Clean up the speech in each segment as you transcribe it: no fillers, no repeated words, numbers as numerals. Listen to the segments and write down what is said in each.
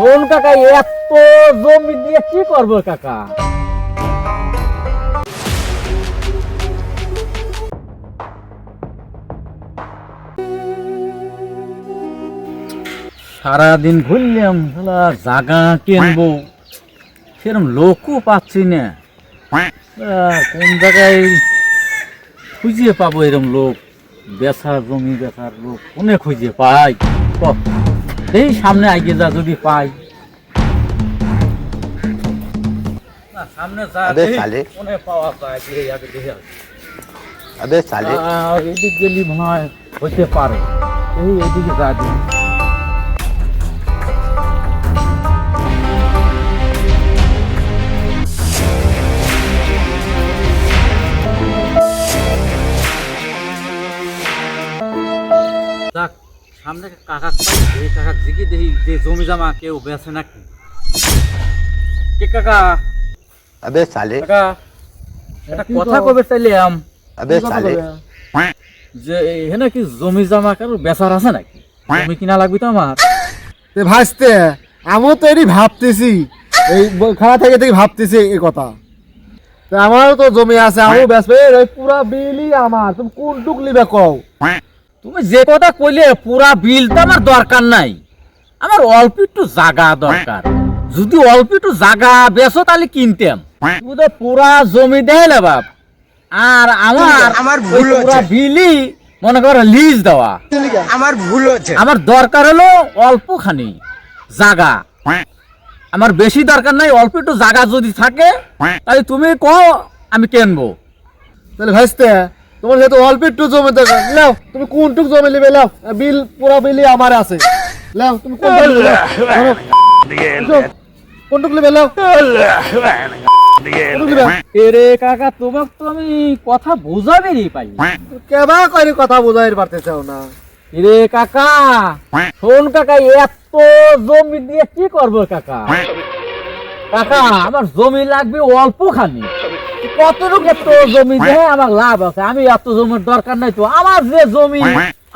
শোন কাকা, এত জমি দিয়ে কি করবো কাকা? সারাদিন ঘুরলাম, জায়গা কিনবো, সেরকম লোকও পাচ্ছি না। কোন জায়গায় খুঁজে পাবো এরকম লোক? বেচার জমি বেচার লোক কোনে খুঁজে পাই? এই সামনে আগে যা, যদি পাই। সামনে যা কোনে পাওয়া যায়, এদিক গেলি ভয় হইতে পারে। এইদিকে যা দিই। সামনে কাকা পাই, কাকা জিগে দেখি যে জমি জমা কেউ বেছে নাকি। কে কাকা? আবে সালে কাকা একটা কথা কবে চাইলাম। আবে সালে যে এখানে কি জমি জমা কারো বেচার আছে নাকি? জমি কিনা লাগবে তো আমার। ভাসতে আমিও তো এরই ভাবতেছি, এই খাওয়া থেকে ভাবতেছি এই কথা। আমারও তো জমি আছে, আমিও বেচবে। পুরা বিলই আমার, তুমি কোন টুক লিবে কও? তুমি যে কথা কইলে পুরা বিল তো আমার দরকার নাই, আমার অল্প একটু জায়গা দরকার। যদি অল্প একটু জায়গা বেচো তাহলে কিনতাম। তুমি তো পুরা জমি দেয় বাপ, আর আমার পুরা বিলই মনে করো লিজ দেওয়া। আমার ভুল হচ্ছে। আমার দরকার হলো অল্প খানি জায়গা, আমার বেশি দরকার নাই। অল্প একটু জায়গা যদি থাকে তাহলে তুমি কও, আমি কিনবো। তাহলে ভাসতে তোমার যেহেতু অল্প একটু জমি দরকার, লাও তুমি কোনটুক জমি লিবে লাও। বিল পুরা বিলই আমার আছে, লাও তুমি কোনটুক লিবে লাও। এরে কাকা, তোমাক তো আমি কথা বোঝাবেরই পাই। কেবা করে কথা বোঝাইতে পারতেছাও না। এরে কাকা, শোন কাকা, এত জমি দিয়ে কি করবো কাকা? কাকা আমার জমি লাগবে অল্প খানি। কতটুকু এত জমি দিয়ে আমার লাভ আছে? আমি এত জমির দরকার নাই তো। আমার যে জমি,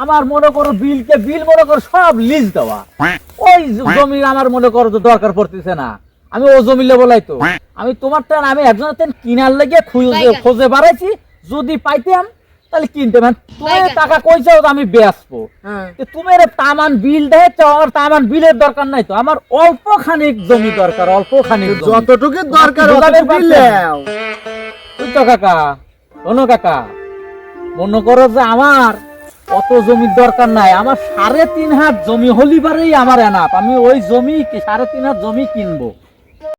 আমার মনে করো বিল মনে করো সব লিজ দেওয়া। ওই জমি আমার মনে করো তো দরকার পড়তেছে না। আমি ও জমি লেবো লাই তো। আমি তোমার টান আমি একজনের টান কিনার লেগে খোঁজে বাড়াইছি। যদি পাইতাম তাহলে কিনতে। তুমি টাকা কইছো আমি বেচবো, তুমি তামান বিল দেয়। আমার তামান বিলের দরকার নাই তো, আমার অল্প খানিক জমি দরকার। অল্প খানিক যতটুকু দরকার তো কাকা। শোনো কাকা, মনে করো যে আমার অত জমির দরকার নাই। আমার 3.5 হাত জমি হলি পারেই আমার এনাফ। আমি ওই জমি 3.5 হাত জমি কিনবো।